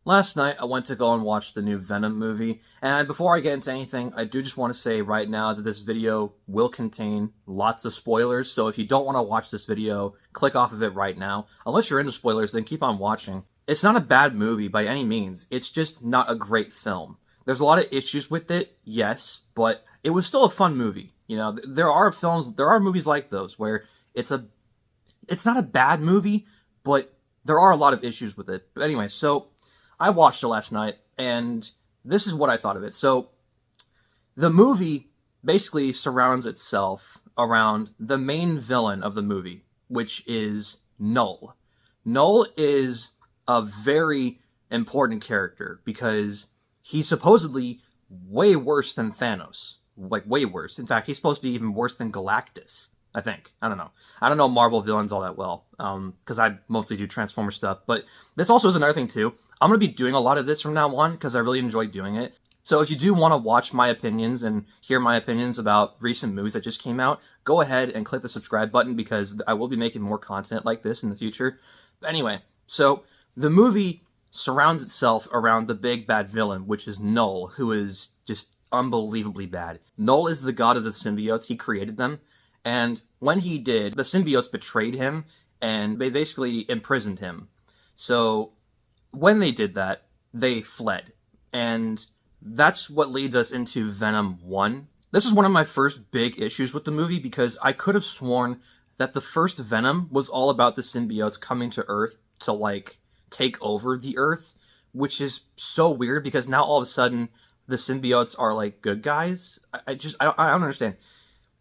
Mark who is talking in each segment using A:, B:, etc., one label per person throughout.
A: Last night, I went to go and watch the new Venom movie, and before I get into anything, I do just want to say right now that this video will contain lots of spoilers, so if you don't want to watch this video, click off of it right now. Unless you're into spoilers, then keep on watching. It's not a bad movie by any means, it's just not a great film. There's a lot of issues with it, yes, but it was still a fun movie. You know, there are movies like those where it's not a bad movie, but there are a lot of issues with it. But anyway, so I watched it last night, and this is what I thought of it. So, the movie basically surrounds itself around the main villain of the movie, which is Null. Null is a very important character because he's supposedly way worse than Thanos. Like, way worse. In fact, he's supposed to be even worse than Galactus, I think. I don't know. I don't know Marvel villains all that well, because I mostly do Transformer stuff. But this also is another thing, too. I'm going to be doing a lot of this from now on because I really enjoy doing it. So if you do want to watch my opinions and hear my opinions about recent movies that just came out, go ahead and click the subscribe button because I will be making more content like this in the future. But anyway, so the movie surrounds itself around the big bad villain, which is Null, who is just unbelievably bad. Null is the god of the symbiotes. He created them. And when he did, the symbiotes betrayed him and they basically imprisoned him. So when they did that, they fled. And that's what leads us into Venom 1. This is one of my first big issues with the movie because I could have sworn that the first Venom was all about the symbiotes coming to Earth to, like, take over the Earth, which is so weird because now all of a sudden the symbiotes are, like, good guys. I don't understand.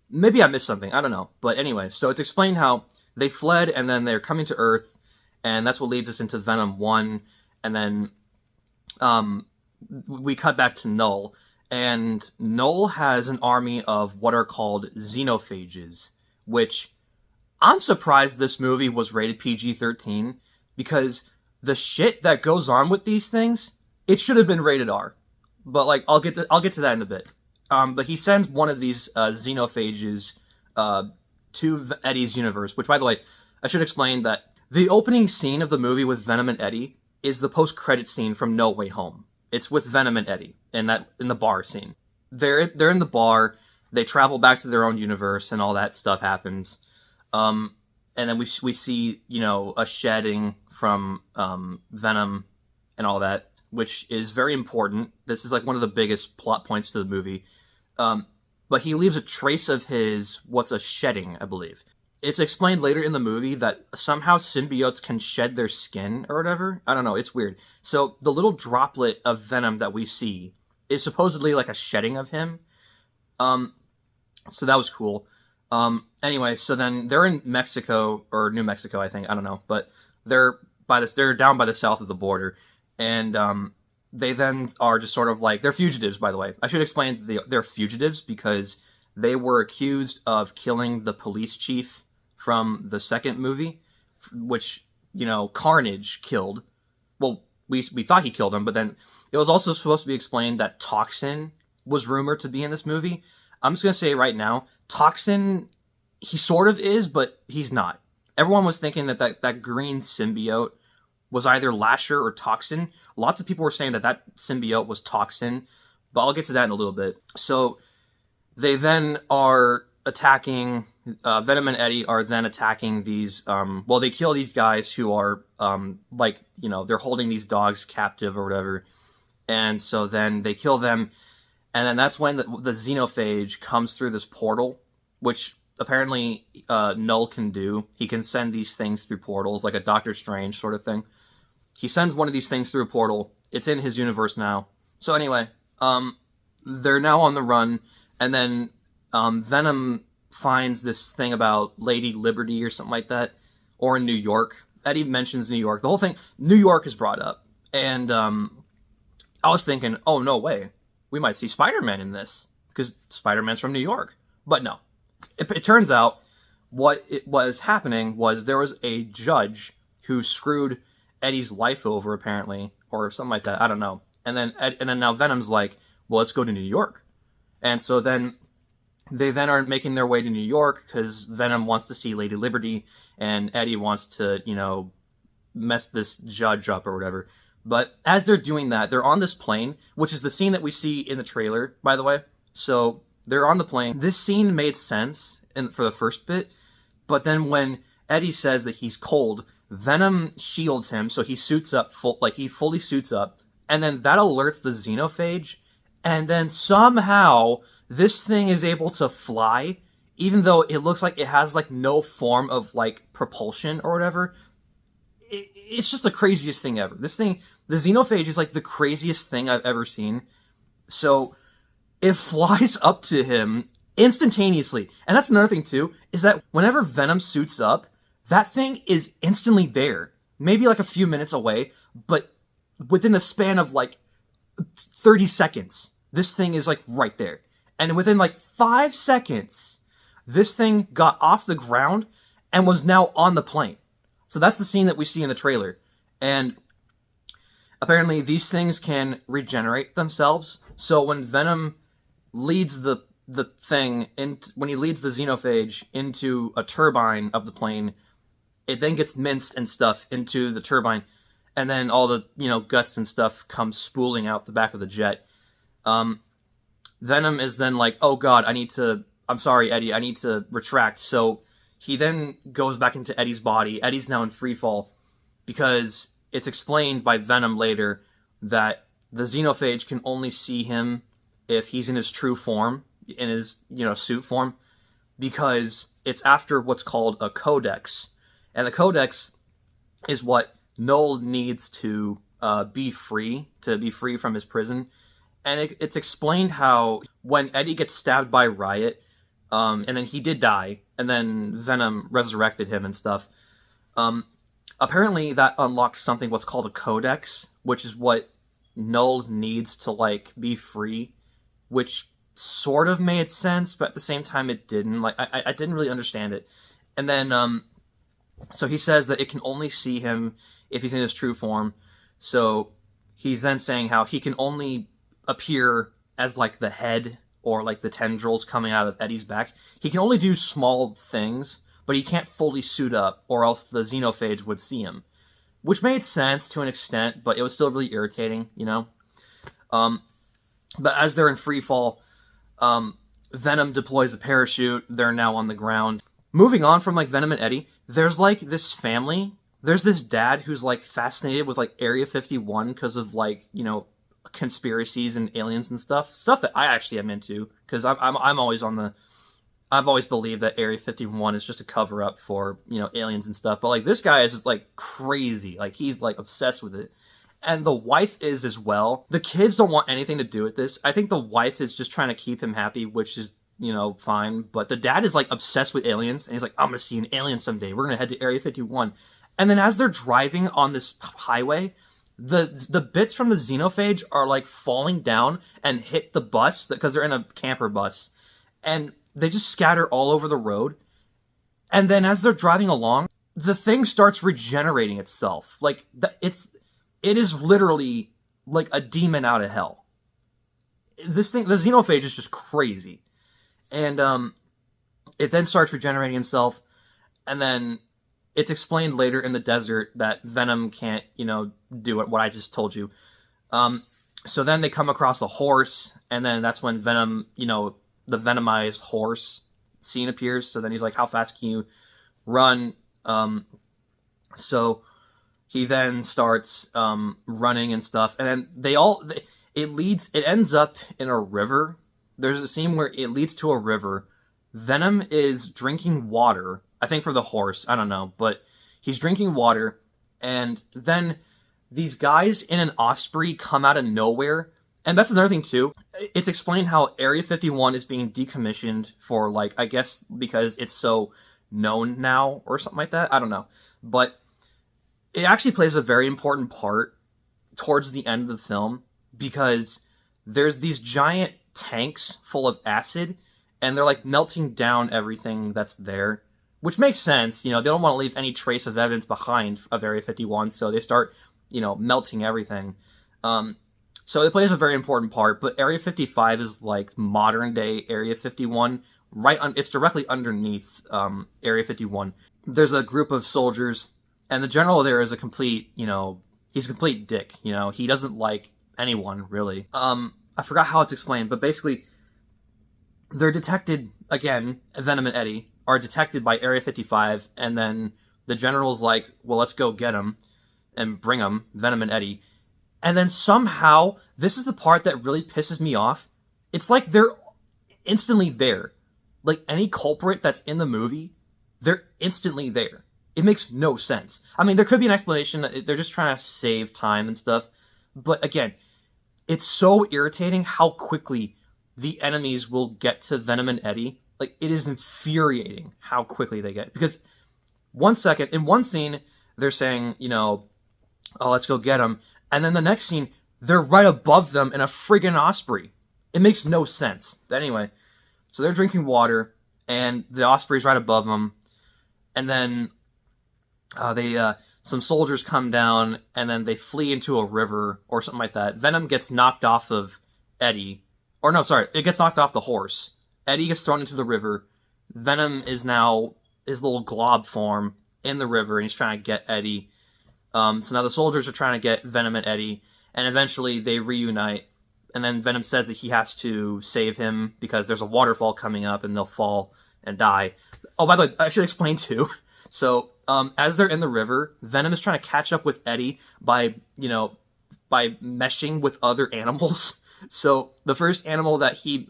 A: Maybe I missed something. I don't know. But anyway, so it's explained how they fled and then they're coming to Earth, and that's what leads us into Venom 1. And then we cut back to Null, and Null has an army of what are called xenophages, which I'm surprised this movie was rated PG-13, because the shit that goes on with these things, it should have been rated R. But like, I'll get to that in a bit. But he sends one of these xenophages to Eddie's universe, which, by the way, I should explain that the opening scene of the movie with Venom and Eddie is the post-credit scene from No Way Home. It's with Venom and Eddie in the bar scene. They're in the bar. They travel back to their own universe, and all that stuff happens. And then we see, you know, a shedding from Venom and all that, which is very important. This is like one of the biggest plot points to the movie. But he leaves a trace of what's a shedding, I believe. It's explained later in the movie that somehow symbiotes can shed their skin or whatever. I don't know, it's weird. So the little droplet of Venom that we see is supposedly like a shedding of him. So that was cool. Anyway, so then they're in Mexico, or New Mexico, I think. I don't know. But they're down by the south of the border. And they then are just sort of like, they're fugitives, by the way. I should explain they're fugitives because they were accused of killing the police chief from the second movie, which, you know, Carnage killed. Well, we thought he killed him, but then it was also supposed to be explained that Toxin was rumored to be in this movie. I'm just going to say right now, Toxin, he sort of is, but he's not. Everyone was thinking that green symbiote was either Lasher or Toxin. Lots of people were saying that symbiote was Toxin, but I'll get to that in a little bit. So they then are attacking, Venom and Eddie are then attacking these, they kill these guys who are, like, you know, they're holding these dogs captive or whatever. And so then they kill them, and then that's when the xenophage comes through this portal, which apparently Null can do. He can send these things through portals, like a Doctor Strange sort of thing. He sends one of these things through a portal. It's in his universe now. So anyway, they're now on the run, and then Venom finds this thing about Lady Liberty or something like that, or in New York. Eddie mentions New York. The whole thing, New York is brought up. And I was thinking, oh, no way. We might see Spider-Man in this, because Spider-Man's from New York. But no. It turns out what was happening was there was a judge who screwed Eddie's life over, apparently, or something like that. I don't know. And then now Venom's like, well, let's go to New York. And so then they then are making their way to New York because Venom wants to see Lady Liberty, and Eddie wants to, you know, mess this judge up or whatever. But as they're doing that, they're on this plane, which is the scene that we see in the trailer, by the way. So they're on the plane. This scene made sense for the first bit, but then when Eddie says that he's cold, Venom shields him, so he suits up, he fully suits up, and then that alerts the xenophage, and then somehow this thing is able to fly, even though it looks like it has, like, no form of, like, propulsion or whatever. It's just the craziest thing ever. This thing, the xenophage is, like, the craziest thing I've ever seen. So it flies up to him instantaneously. And that's another thing, too, is that whenever Venom suits up, that thing is instantly there. Maybe, like, a few minutes away, but within the span of, like, 30 seconds, this thing is, like, right there. And within, like, 5 seconds, this thing got off the ground and was now on the plane. So that's the scene that we see in the trailer. And apparently these things can regenerate themselves. So when Venom leads the thing, when he leads the xenophage into a turbine of the plane, it then gets minced and stuff into the turbine. And then all the, guts and stuff come spooling out the back of the jet. Venom is then like, oh god, I'm sorry, Eddie, I need to retract. So he then goes back into Eddie's body. Eddie's now in freefall because it's explained by Venom later that the xenophage can only see him if he's in his true form, in his, suit form, because it's after what's called a codex. And the codex is what Noel needs to be free from his prison. And it's explained how when Eddie gets stabbed by Riot, and then he did die, and then Venom resurrected him and stuff. Apparently that unlocks something what's called a codex, which is what Noel needs to, like, be free, which sort of made sense, but at the same time it didn't. Like, I didn't really understand it. And then, so he says that it can only see him if he's in his true form. So he's then saying how he can only appear as, like, the head or, like, the tendrils coming out of Eddie's back. He can only do small things, but he can't fully suit up, or else the xenophage would see him. Which made sense to an extent, but it was still really irritating, But as they're in freefall, Venom deploys a parachute. They're now on the ground. Moving on from, like, Venom and Eddie, there's, like, this family. There's this dad who's, like, fascinated with, like, Area 51 because of, like, conspiracies and aliens and stuff that I actually am into, because I'm always I've always believed that Area 51 is just a cover up for aliens and stuff, but like this guy is just like crazy, like he's like obsessed with it, and the wife is as well. The kids don't want anything to do with this. I think the wife is just trying to keep him happy, which is fine, but the dad is like obsessed with aliens, and he's like, I'm gonna see an alien someday, we're gonna head to Area 51. And then as they're driving on this highway, the bits from the xenophage are like falling down and hit the bus, because they're in a camper bus, and they just scatter all over the road. And then as they're driving along, the thing starts regenerating itself. Like it is literally like a demon out of hell. This thing, the xenophage, is just crazy. And it then starts regenerating himself, and then it's explained later in the desert that Venom can't, do what I just told you. So then they come across a horse, and then that's when Venom, the venomized horse scene appears. So then he's like, how fast can you run? So he then starts running and stuff. And then it ends up in a river. There's a scene where it leads to a river. Venom is drinking water, I think for the horse, I don't know, but he's drinking water, and then these guys in an Osprey come out of nowhere. And that's another thing too. It's explained how Area 51 is being decommissioned for, like, I guess because it's so known now or something like that. I don't know. But it actually plays a very important part towards the end of the film, because there's these giant tanks full of acid, and they're like melting down everything that's there. Which makes sense, they don't want to leave any trace of evidence behind of Area 51, so they start, melting everything. So it plays a very important part, but Area 55 is like modern day Area 51. It's directly underneath Area 51. There's a group of soldiers, and the general there is a complete, he's a complete dick, you know? He doesn't like anyone, really. I forgot how it's explained, but basically, they're detected, again, Venom and Eddie are detected by Area 55, and then the general's like, well, let's go get him and bring him, Venom and Eddie. And then somehow, this is the part that really pisses me off. It's like they're instantly there. Like, any culprit that's in the movie, they're instantly there. It makes no sense. I mean, there could be an explanation. They're just trying to save time and stuff. But again, it's so irritating how quickly the enemies will get to Venom and Eddie. Like, it is infuriating how quickly they get. Because in one scene, they're saying, you know, oh, let's go get him. And then the next scene, they're right above them in a friggin' Osprey. It makes no sense. But anyway, so they're drinking water, and the Osprey's right above them. And then some soldiers come down, and then they flee into a river or something like that. Venom gets knocked off of Eddie. Or no, sorry, it gets knocked off the horse. Eddie gets thrown into the river. Venom is now his little glob form in the river, and he's trying to get Eddie. So now the soldiers are trying to get Venom and Eddie, and eventually they reunite. And then Venom says that he has to save him because there's a waterfall coming up, and they'll fall and die. Oh, by the way, I should explain too. So, as they're in the river, Venom is trying to catch up with Eddie by meshing with other animals. So, the first animal that he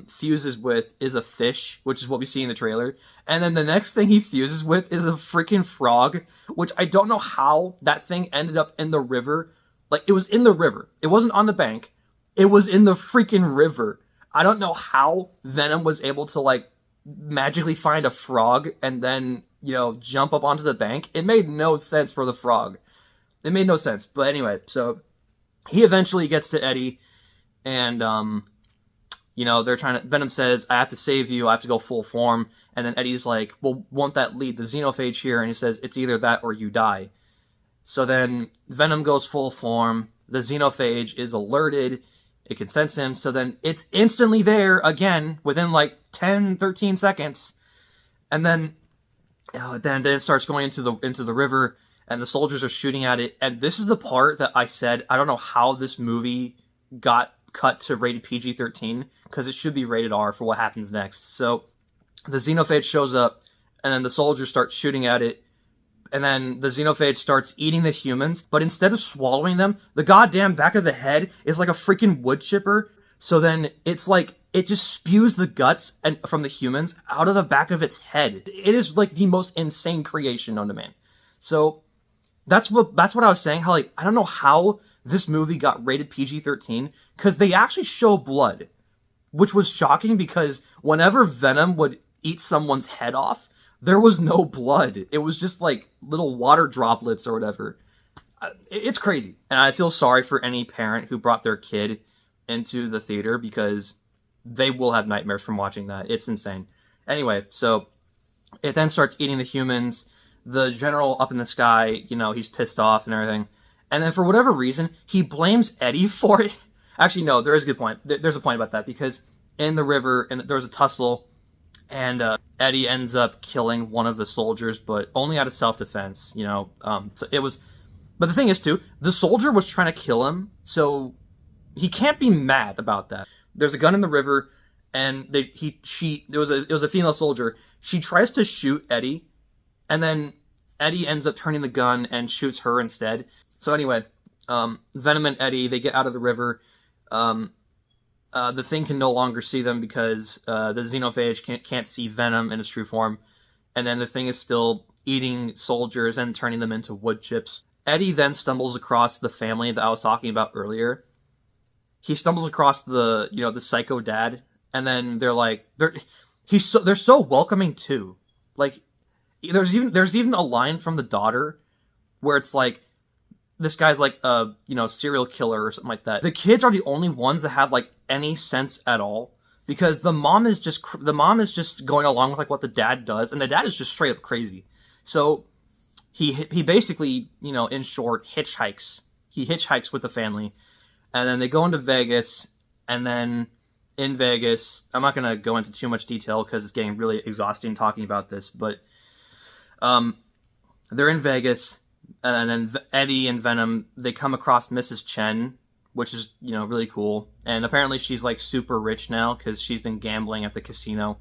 A: fuses with is a fish, which is what we see in the trailer. And then the next thing he fuses with is a freaking frog, which I don't know how that thing ended up in the river. Like, it was in the river. It wasn't on the bank. It was in the freaking river. I don't know how Venom was able to, like, magically find a frog and then, you know, jump up onto the bank. It made no sense for the frog. It made no sense. But anyway, so he eventually gets to Eddie, and, you know, Venom says, I have to save you, I have to go full form. And then Eddie's like, well, won't that lead the xenophage here? And he says, it's either that or you die. So then Venom goes full form. The xenophage is alerted. It can sense him. So then it's instantly there again within like 10, 13 seconds. And then it starts going into the river, and the soldiers are shooting at it. And this is the part that I said, I don't know how this movie got cut to rated PG-13, because it should be rated R for what happens next. So the xenophage shows up, and then the soldiers start shooting at it, and then the xenophage starts eating the humans, but instead of swallowing them, the goddamn back of the head is like a freaking wood chipper. So then it's like, it just spews the guts from the humans out of the back of its head. It is like the most insane creation known to man. So that's what I was saying, how like, I don't know how this movie got rated PG-13, because they actually show blood, which was shocking, because whenever Venom would eat someone's head off, there was no blood. It was just like little water droplets or whatever. It's crazy. And I feel sorry for any parent who brought their kid into the theater, because they will have nightmares from watching that. It's insane. Anyway, so it then starts eating the humans. The general up in the sky, you know, he's pissed off and everything. And then for whatever reason, he blames Eddie for it. Actually, no, there is a good point. There's a point about that, because in the river, and there was a tussle, and Eddie ends up killing one of the soldiers, but only out of self-defense, you know. So it was, but the thing is too, the soldier was trying to kill him, so he can't be mad about that. There's a gun in the river, and it was a female soldier. She tries to shoot Eddie, and then Eddie ends up turning the gun and shoots her instead. So anyway, Venom and Eddie, they get out of the river. The Thing can no longer see them, because the xenophage can't see Venom in its true form. And then the Thing is still eating soldiers and turning them into wood chips. Eddie then stumbles across the family that I was talking about earlier. He stumbles across the psycho dad, and then they're so welcoming too. Like, there's even a line from the daughter where it's like, this guy's like a serial killer or something like that. The kids are the only ones that have like any sense at all, because the mom is just going along with like what the dad does, and the dad is just straight up crazy. So he basically, in short, hitchhikes. He hitchhikes with the family, and then they go into Vegas, and then in Vegas, I'm not gonna go into too much detail because it's getting really exhausting talking about this, but they're in Vegas. And then Eddie and Venom, they come across Mrs. Chen, which is, really cool. And apparently she's like super rich now because she's been gambling at the casino.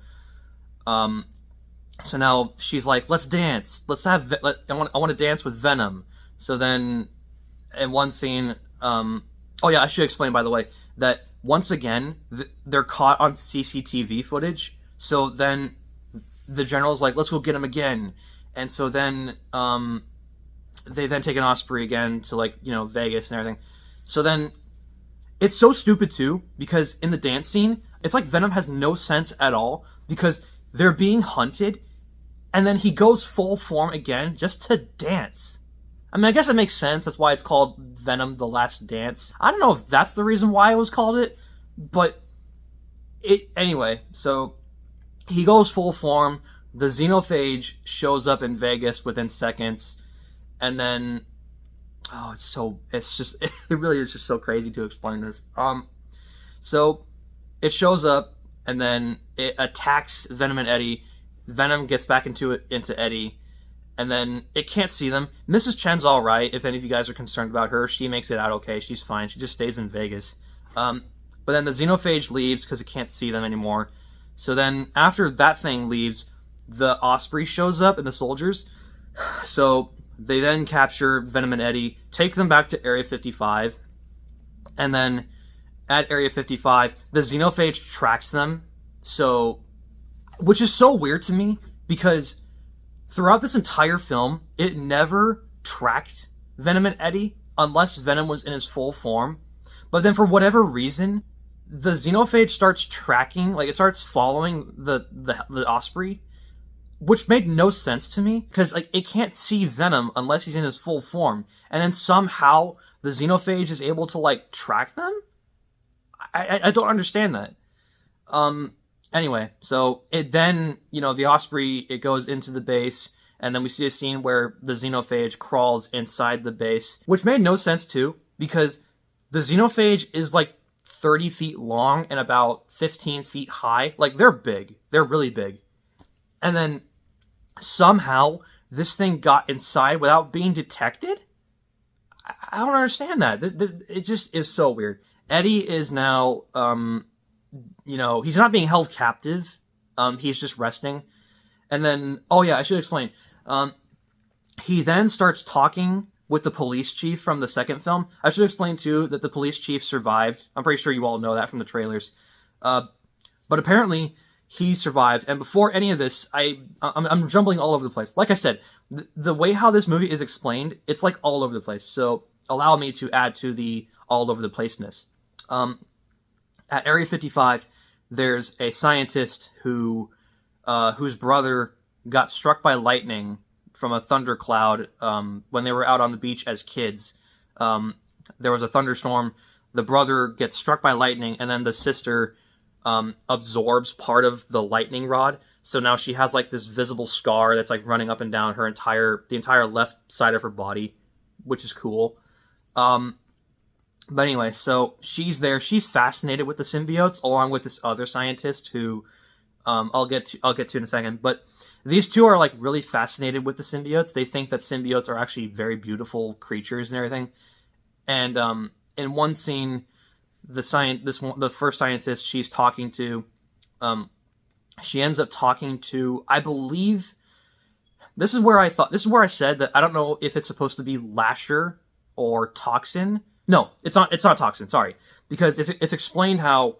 A: So now she's like, let's dance. I want to dance with Venom. So then in one scene, oh yeah, I should explain, by the way, that once again, they're caught on CCTV footage. So then the general's like, let's go get him again. And so then, they then take an Osprey again to, like, Vegas and everything. So then, it's so stupid too, because in the dance scene, it's like Venom has no sense at all, because they're being hunted, and then he goes full form again just to dance. I mean, I guess it makes sense. That's why it's called Venom: The Last Dance. I don't know if that's the reason why it was called it, but anyway, so he goes full form. The xenophage shows up in Vegas within seconds, and then it really is just so crazy to explain this. So it shows up, and then it attacks Venom and Eddie. Venom gets back into Eddie, and then it can't see them. Mrs. Chen's all right. If any of you guys are concerned about her, she makes it out okay. She's fine. She just stays in Vegas. But then the xenophage leaves because it can't see them anymore. So then after that thing leaves, the Osprey shows up and the soldiers. So they then capture Venom and Eddie, take them back to Area 55, and then at Area 55, the xenophage tracks them. So, which is so weird to me, because throughout this entire film, it never tracked Venom and Eddie unless Venom was in his full form. But then for whatever reason, the xenophage starts tracking, like it starts following the Osprey, which made no sense to me, because like it can't see Venom unless he's in his full form, and then somehow the xenophage is able to like track them. I don't understand that. Anyway, so it then, the Osprey, it goes into the base, and then we see a scene where the xenophage crawls inside the base, which made no sense too, because the xenophage is like 30 feet long and about 15 feet high. Like, they're big. They're really big. And then somehow this thing got inside without being detected? I don't understand that. It just is so weird. Eddie is now, he's not being held captive. He's just resting. And then, oh yeah, I should explain. He then starts talking with the police chief from the second film. I should explain too that the police chief survived. I'm pretty sure you all know that from the trailers. But apparently he survived. And before any of this, I'm jumbling all over the place. Like I said, the way how this movie is explained, it's like all over the place. So allow me to add to the all over the placeness. At Area 55, there's a scientist whose brother got struck by lightning from a thundercloud when they were out on the beach as kids. There was a thunderstorm. The brother gets struck by lightning, and then the sister absorbs part of the lightning rod. So now she has like this visible scar that's like running up and down the entire left side of her body, which is cool. But anyway, so she's there. She's fascinated with the symbiotes, along with this other scientist who I'll get to in a second. But these two are like really fascinated with the symbiotes. They think that symbiotes are actually very beautiful creatures and everything. And in one scene, the first scientist she's talking to, she ends up talking to, I believe, this is where I said that I don't know if it's supposed to be Lasher or Toxin. No, it's not Toxin, sorry. Because it's explained how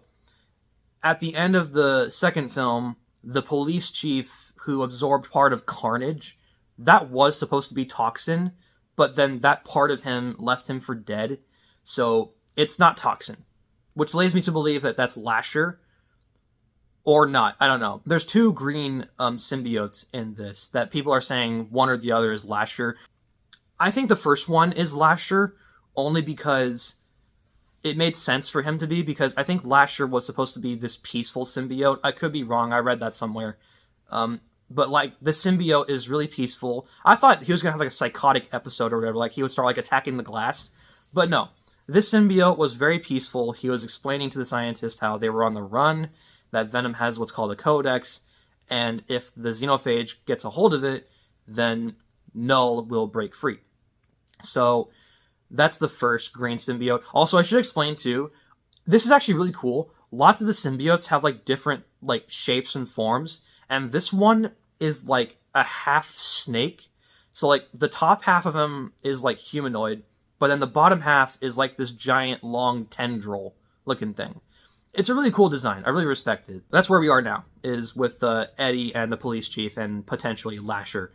A: at the end of the second film, the police chief who absorbed part of Carnage, that was supposed to be Toxin, but then that part of him left him for dead. So it's not Toxin, which leads me to believe that that's Lasher or not. I don't know. There's two green symbiotes in this that people are saying one or the other is Lasher. I think the first one is Lasher, only because it made sense for him to be, because I think Lasher was supposed to be this peaceful symbiote. I could be wrong. I read that somewhere. But like the symbiote is really peaceful. I thought he was going to have like a psychotic episode or whatever. Like he would start like attacking the glass. But no, this symbiote was very peaceful. He was explaining to the scientist how they were on the run, that Venom has what's called a codex. And if the xenophage gets a hold of it, then Null will break free. So that's the first green symbiote. Also, I should explain too, this is actually really cool. Lots of the symbiotes have like different like shapes and forms, and this one is like a half snake. So like the top half of him is like humanoid, but then the bottom half is like this giant long tendril looking thing. It's a really cool design. I really respect it. That's where we are now, is with Eddie and the police chief and potentially Lasher.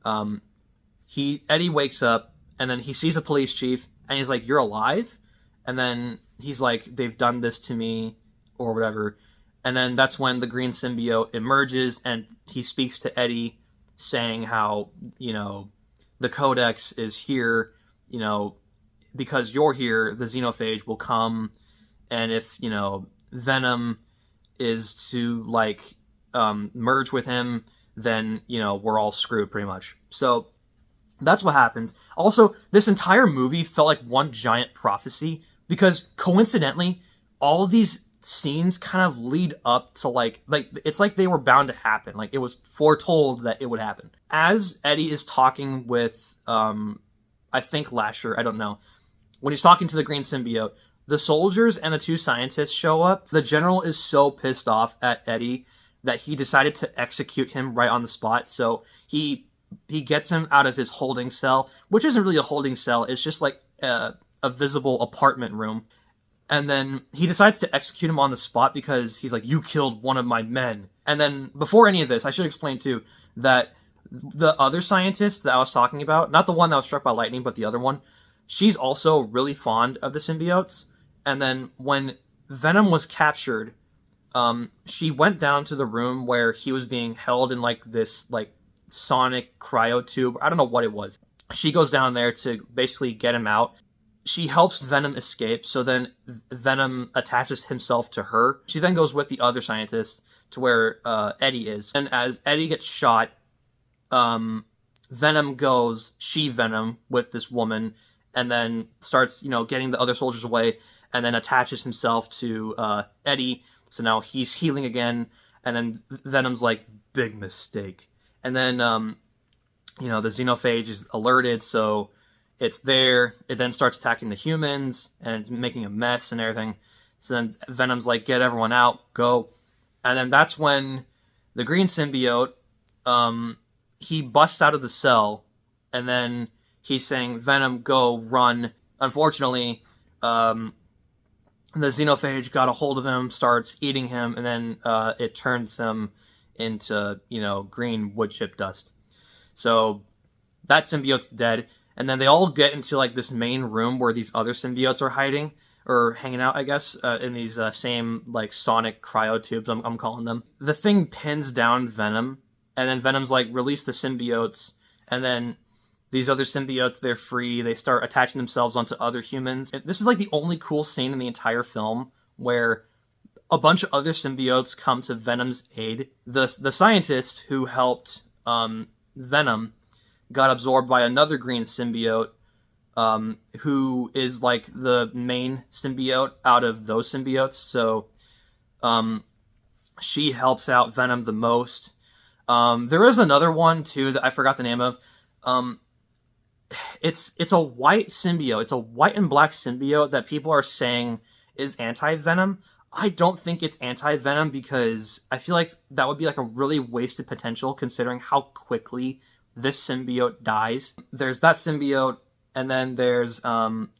A: Eddie wakes up and then he sees the police chief and he's like, "You're alive?" And then he's like, "They've done this to me," or whatever. And then that's when the green symbiote emerges and he speaks to Eddie, saying how, the Codex is here, because you're here, the xenophage will come, and if, Venom is to, like, merge with him, then, we're all screwed, pretty much. So, that's what happens. Also, this entire movie felt like one giant prophecy, because, coincidentally, all of these scenes kind of lead up to like it's like they were bound to happen. Like it was foretold that it would happen. As Eddie is talking with I think Lasher, I don't know. When he's talking to the green symbiote, the soldiers and the two scientists show up. The general is so pissed off at Eddie that he decided to execute him right on the spot. So he gets him out of his holding cell, which isn't really a holding cell. It's just like a visible apartment room. And then he decides to execute him on the spot because he's like, "You killed one of my men." And then before any of this, I should explain too that the other scientist that I was talking about, not the one that was struck by lightning, but the other one, she's also really fond of the symbiotes. And then when Venom was captured, she went down to the room where he was being held in like this like sonic cryo tube. I don't know what it was. She goes down there to basically get him out. She helps Venom escape, so then Venom attaches himself to her. She then goes with the other scientist to where Eddie is. And as Eddie gets shot, Venom goes she-Venom with this woman, and then starts, getting the other soldiers away, and then attaches himself to Eddie. So now he's healing again, and then Venom's like, "Big mistake." And then, the xenophage is alerted, so it's there. It then starts attacking the humans, and it's making a mess and everything. So then Venom's like, "Get everyone out, go." And then that's when the green symbiote, he busts out of the cell, and then he's saying, "Venom, go, run." Unfortunately, the xenophage got a hold of him, starts eating him, and then it turns him into, green wood chip dust. So that symbiote's dead. And then they all get into like this main room where these other symbiotes are hiding or hanging out, I guess, in these same like sonic cryo tubes, I'm calling them. The thing pins down Venom, and then Venom's like, "Release the symbiotes," and then these other symbiotes, they're free. They start attaching themselves onto other humans. This is like the only cool scene in the entire film where a bunch of other symbiotes come to Venom's aid. The scientist who helped Venom got absorbed by another green symbiote, who is like the main symbiote out of those symbiotes. So she helps out Venom the most. There is another one too that I forgot the name of. It's a white symbiote. It's a white and black symbiote that people are saying is anti-Venom. I don't think it's anti-Venom because I feel like that would be like a really wasted potential considering how quickly this symbiote dies. There's that symbiote, and then there's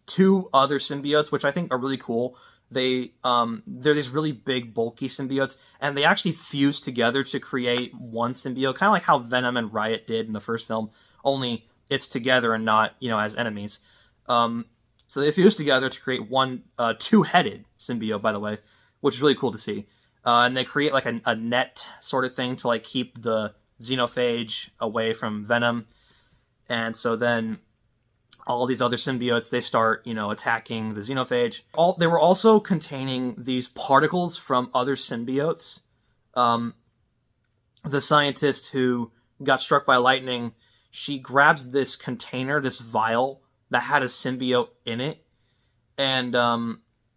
A: two other symbiotes, which I think are really cool. They're these really big, bulky symbiotes, and they actually fuse together to create one symbiote, kind of like how Venom and Riot did in the first film, only it's together and not, as enemies. So they fuse together to create one two-headed symbiote, by the way, which is really cool to see. And they create like a net sort of thing to like keep the xenophage away from Venom. And so then all these other symbiotes, they start, attacking the xenophage. They were also containing these particles from other symbiotes. The scientist who got struck by lightning, she grabs this container, this vial that had a symbiote in it, and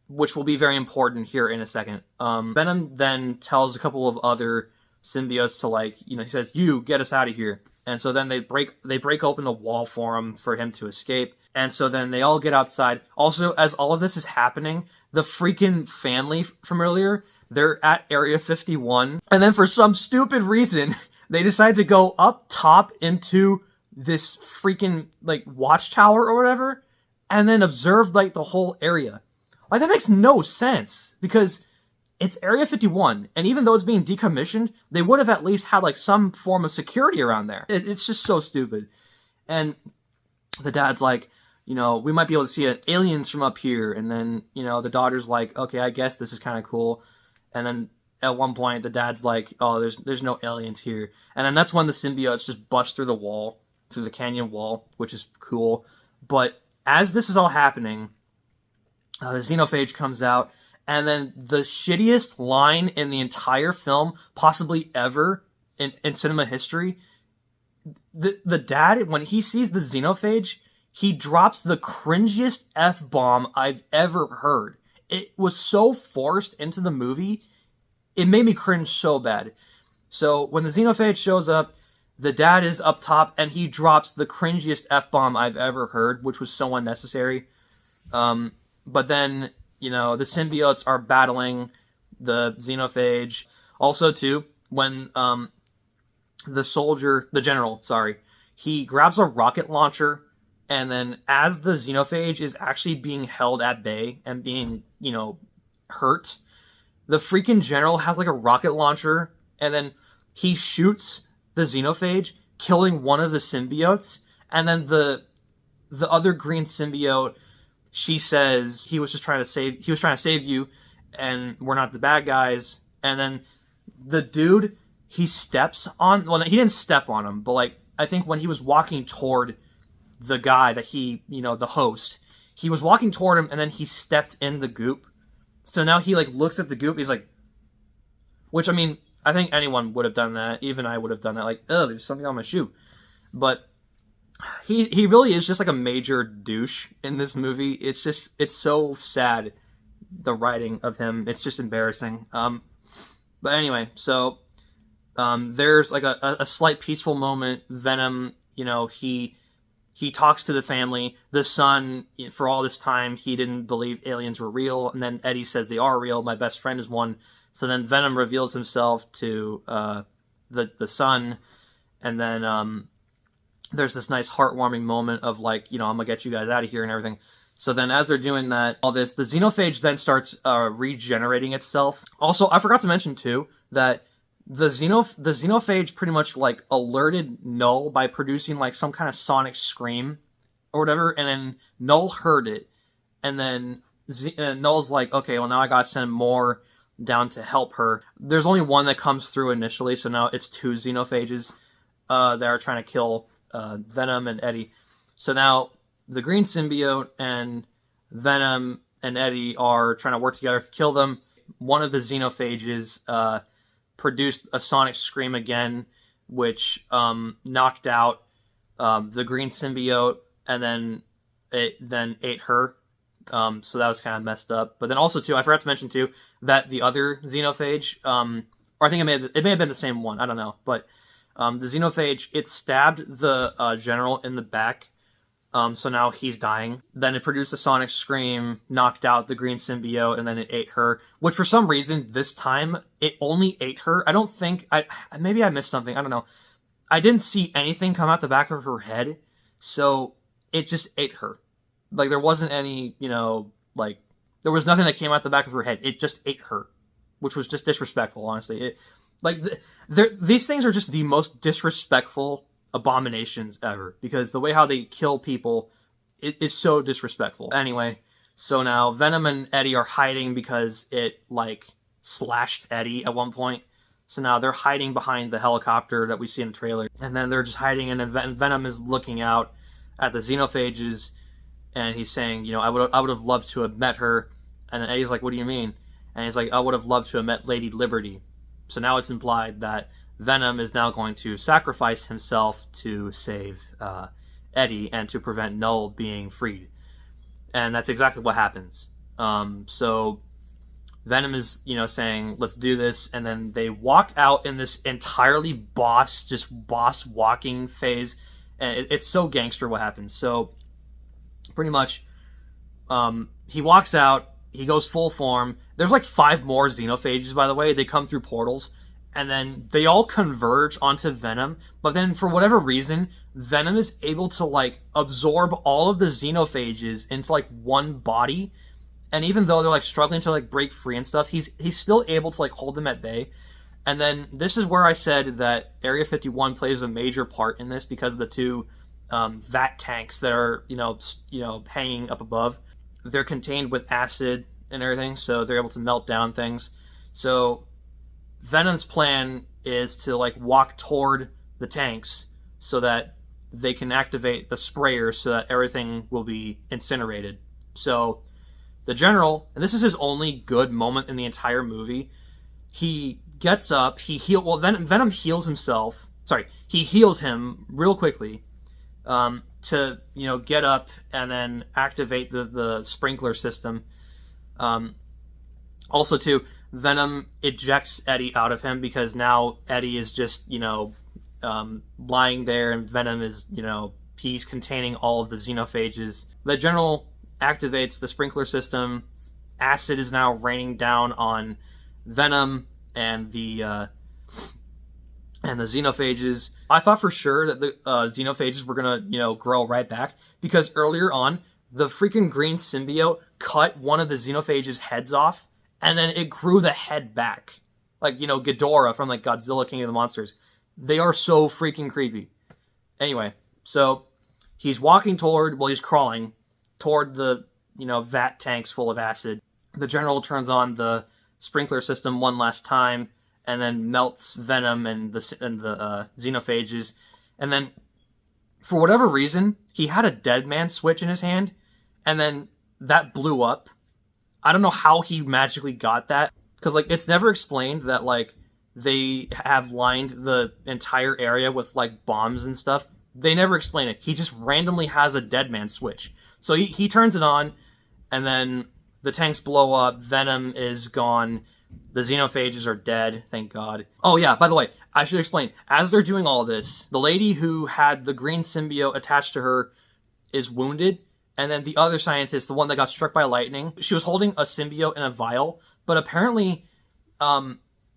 A: which will be very important here in a second. Venom then tells a couple of other symbiotes to he says, "You get us out of here." And so then they break open the wall for him to escape. And so then they all get outside. Also, as all of this is happening, the freaking family from earlier, they're at Area 51. And then for some stupid reason, they decide to go up top into this freaking, like, watchtower or whatever, and then observe, like, the whole area. Like, that makes no sense, because it's Area 51, and even though it's being decommissioned, they would have at least had, like, some form of security around there. It's just so stupid. And the dad's like, you know, we might be able to see aliens from up here. And then, you know, the daughter's like, okay, I guess this is kind of cool. And then at one point, the dad's like, oh, there's no aliens here. And then that's when the symbiotes just bust through the wall, through the canyon wall, which is cool. But as this is all happening, the xenophage comes out. And then the shittiest line in the entire film, possibly ever in cinema history, the dad, when he sees the xenophage, he drops the cringiest F-bomb I've ever heard. It was so forced into the movie, it made me cringe so bad. So when the xenophage shows up, the dad is up top, and he drops the cringiest F-bomb I've ever heard, which was so unnecessary. But then, you know, the symbiotes are battling the xenophage. Also, too, when the general, he grabs a rocket launcher, and then as the xenophage is actually being held at bay and being, you know, hurt, the freaking general has like a rocket launcher, and then he shoots the xenophage, killing one of the symbiotes, and then the other green symbiote, she says he was trying to save you, and we're not the bad guys. And then the dude, he steps on, well, he didn't step on him, but like, I think when he was walking toward the guy that he, you know, the host, he was walking toward him, and then he stepped in the goop. So now he like looks at the goop, he's like, which, I mean, I think anyone would have done that. Even I would have done that. Like, oh, there's something on my shoe. But he really is just like a major douche in this movie. It's so sad, the writing of him. It's just embarrassing. But anyway, so there's like a slight peaceful moment. Venom, you know, he talks to the family. The son, for all this time, he didn't believe aliens were real. And then Eddie says they are real. My best friend is one. So then Venom reveals himself to the son. And then there's this nice heartwarming moment of like, you know, I'm going to get you guys out of here and everything. So then as they're doing that, all this, the xenophage then starts regenerating itself. Also, I forgot to mention too that the xenophage pretty much like alerted Null by producing like some kind of sonic scream or whatever, and then Null heard it, and then Null's like, okay, well now I gotta send more down to help her. There's only one that comes through initially, so now it's 2 xenophages that are trying to kill Venom and Eddie. So now the green symbiote and Venom and Eddie are trying to work together to kill them. One of the xenophages produced a sonic scream again, which knocked out the green symbiote, and then it ate her. So that was kind of messed up. But then also too, I forgot to mention too that the other xenophage, or I think it may have been the same one. I don't know, but the xenophage, it stabbed the general in the back. So now he's dying. Then it produced a sonic scream, knocked out the green symbiote, and then it ate her. Which for some reason, this time, it only ate her. I don't think... maybe I missed something. I don't know. I didn't see anything come out the back of her head. So it just ate her. Like, there wasn't any, you know, like... There was nothing that came out the back of her head. It just ate her. Which was just disrespectful, honestly. These things are just the most disrespectful abominations ever, because the way how they kill people is so disrespectful. Anyway, so now Venom and Eddie are hiding because it like slashed Eddie at one point. So now they're hiding behind the helicopter that we see in the trailer, and then they're just hiding, and then Venom is looking out at the xenophages, and he's saying, you know, I would have loved to have met her. And then Eddie's like, what do you mean? And he's like, I would have loved to have met Lady Liberty. So now it's implied that Venom is now going to sacrifice himself to save Eddie and to prevent Null being freed. And that's exactly what happens. So Venom is, you know, saying, let's do this. And then they walk out in this entirely boss walking phase. And it's so gangster what happens. So pretty much, he walks out, he goes full form. There's like 5 more xenophages, by the way. They come through portals, and then they all converge onto Venom. But then, for whatever reason, Venom is able to, like, absorb all of the xenophages into, like, one body. And even though they're, like, struggling to, like, break free and stuff, he's still able to, like, hold them at bay. And then this is where I said that Area 51 plays a major part in this because of the 2 vat tanks that are, you know, hanging up above. They're contained with acid and everything, so they're able to melt down things. So Venom's plan is to, like, walk toward the tanks so that they can activate the sprayers so that everything will be incinerated. So the General, and this is his only good moment in the entire movie, he gets up, Venom heals himself. Sorry, he heals him real quickly to, you know, get up and then activate the sprinkler system. Also, too, Venom ejects Eddie out of him because now Eddie is just, you know, lying there, and Venom is, you know, he's containing all of the xenophages. The General activates the sprinkler system. Acid is now raining down on Venom and the xenophages. I thought for sure that the xenophages were gonna, you know, grow right back, because earlier on, the freaking green symbiote cut one of the xenophages' heads off, and then it grew the head back. Like, you know, Ghidorah from, like, Godzilla King of the Monsters. They are so freaking creepy. Anyway, so he's walking he's crawling toward the, you know, vat tanks full of acid. The General turns on the sprinkler system one last time, and then melts Venom and the xenophages. And then, for whatever reason, he had a dead man switch in his hand, and then that blew up. I don't know how he magically got that, because, like, it's never explained that, like, they have lined the entire area with, like, bombs and stuff. They never explain it. He just randomly has a dead man switch. So he turns it on, and then the tanks blow up, Venom is gone, the xenophages are dead, thank God. Oh yeah, by the way, I should explain. As they're doing all this, the lady who had the green symbiote attached to her is wounded, and then the other scientist, the one that got struck by lightning, she was holding a symbiote in a vial, but apparently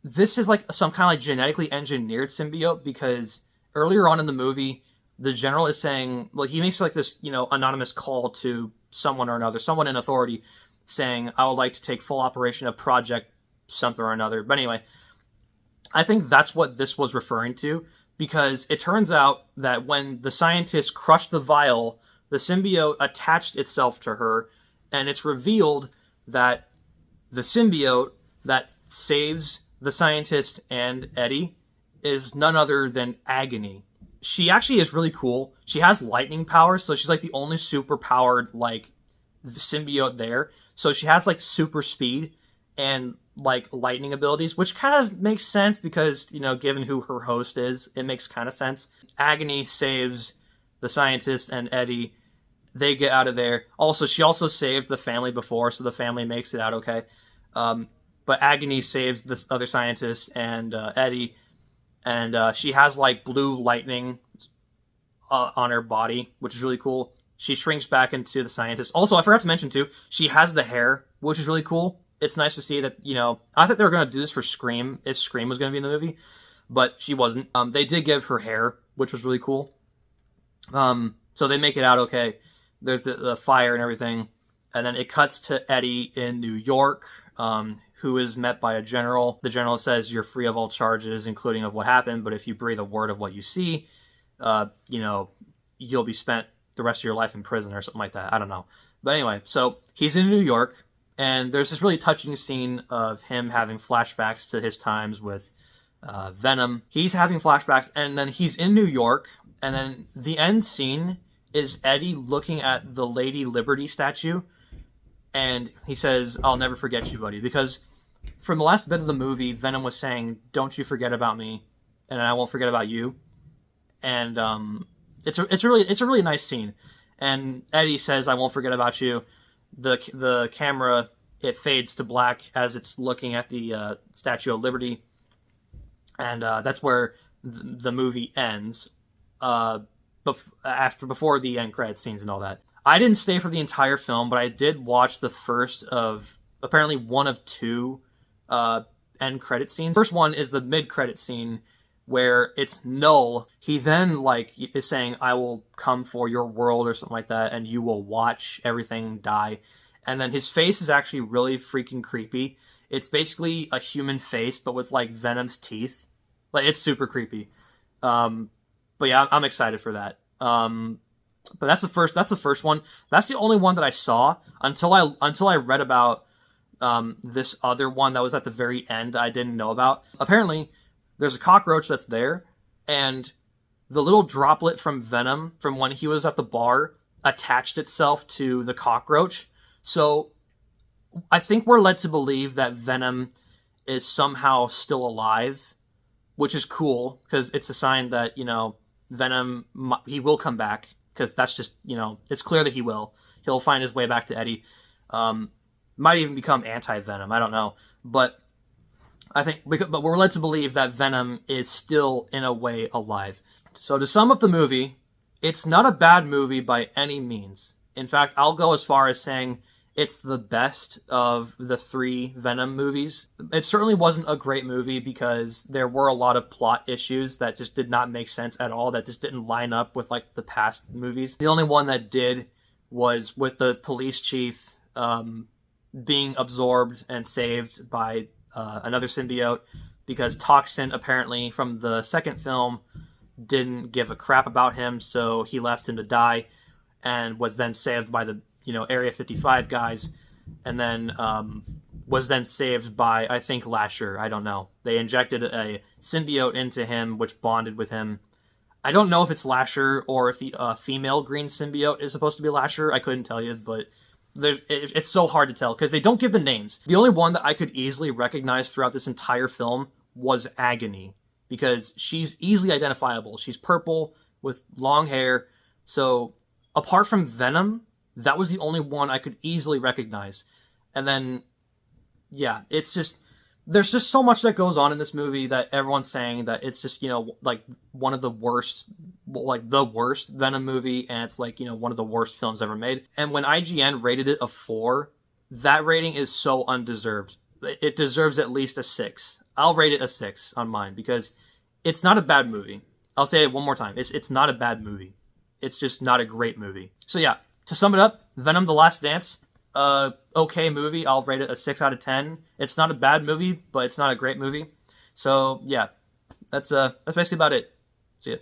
A: this is like some kind of like genetically engineered symbiote, because earlier on in the movie, the General is saying, like, he makes like this, you know, anonymous call to someone or another, someone in authority, saying, I would like to take full operation of Project something or another. But anyway, I think that's what this was referring to, because it turns out that when the scientists crushed the vial, the symbiote attached itself to her, and it's revealed that the symbiote that saves the scientist and Eddie is none other than Agony. She actually is really cool. She has lightning powers, so she's like the only super powered, like, symbiote there. So she has, like, super speed and, like, lightning abilities, which kind of makes sense because, you know, given who her host is, it makes kind of sense. Agony saves the scientist and Eddie. They get out of there. Also, she also saved the family before, so the family makes it out okay. But Agony saves this other scientist and Eddie, and she has, like, blue lightning on her body, which is really cool. She shrinks back into the scientist. Also, I forgot to mention, too, she has the hair, which is really cool. It's nice to see that, you know, I thought they were going to do this for Scream, if Scream was going to be in the movie, but she wasn't. They did give her hair, which was really cool. So they make it out okay. There's the fire and everything. And then it cuts to Eddie in New York, who is met by a general. The general says, you're free of all charges, including of what happened, but if you breathe a word of what you see, you know, you'll be spent the rest of your life in prison or something like that. I don't know. But anyway, so he's in New York, and there's this really touching scene of him having flashbacks to his times with Venom. He's having flashbacks, and then he's in New York, and then the end scene is Eddie looking at the Lady Liberty statue, and he says, I'll never forget you, buddy, because from the last bit of the movie, Venom was saying, don't you forget about me, and I won't forget about you. And it's a really nice scene. And Eddie says, I won't forget about you. The camera, it fades to black as it's looking at the Statue of Liberty. And that's where the movie ends. Before the end credit scenes and all that. I didn't stay for the entire film, but I did watch the first of apparently one of two end credit scenes. First one is the mid credit scene where it's Null. He then like is saying, "I will come for your world" or something like that, and you will watch everything die. And then his face is actually really freaking creepy. It's basically a human face, but with like Venom's teeth. Like, it's super creepy. But yeah, I'm excited for that. But that's the first one. That's the only one that I saw until I read about this other one that was at the very end I didn't know about. Apparently, there's a cockroach that's there, and the little droplet from Venom from when he was at the bar attached itself to the cockroach. So I think we're led to believe that Venom is somehow still alive, which is cool because it's a sign that, you know, Venom, he will come back. Because that's just, you know, it's clear that he will. He'll find his way back to Eddie. Might even become anti-Venom. I don't know. But but we're led to believe that Venom is still, in a way, alive. So to sum up the movie, it's not a bad movie by any means. In fact, I'll go as far as saying it's the best of the 3 Venom movies. It certainly wasn't a great movie because there were a lot of plot issues that just did not make sense at all, that just didn't line up with like the past movies. The only one that did was with the police chief being absorbed and saved by another symbiote, because Toxin apparently from the second film didn't give a crap about him, so he left him to die and was then saved by the Area 55 guys, and then was then saved by, I think, Lasher. I don't know. They injected a symbiote into him, which bonded with him. I don't know if it's Lasher or if the female green symbiote is supposed to be Lasher. I couldn't tell you, but it's so hard to tell because they don't give the names. The only one that I could easily recognize throughout this entire film was Agony, because she's easily identifiable. She's purple with long hair. So apart from Venom, that was the only one I could easily recognize. And then, yeah, it's just, there's just so much that goes on in this movie that everyone's saying that it's just, like one of the worst, like the worst Venom movie, and it's like, one of the worst films ever made. And when IGN rated it a 4, that rating is so undeserved. It deserves at least a 6. I'll rate it a 6 on mine because it's not a bad movie. I'll say it one more time. It's not a bad movie. It's just not a great movie. So yeah, to sum it up, Venom: The Last Dance, okay movie. I'll rate it a 6 out of 10. It's not a bad movie, but it's not a great movie. So yeah, that's basically about it. See ya.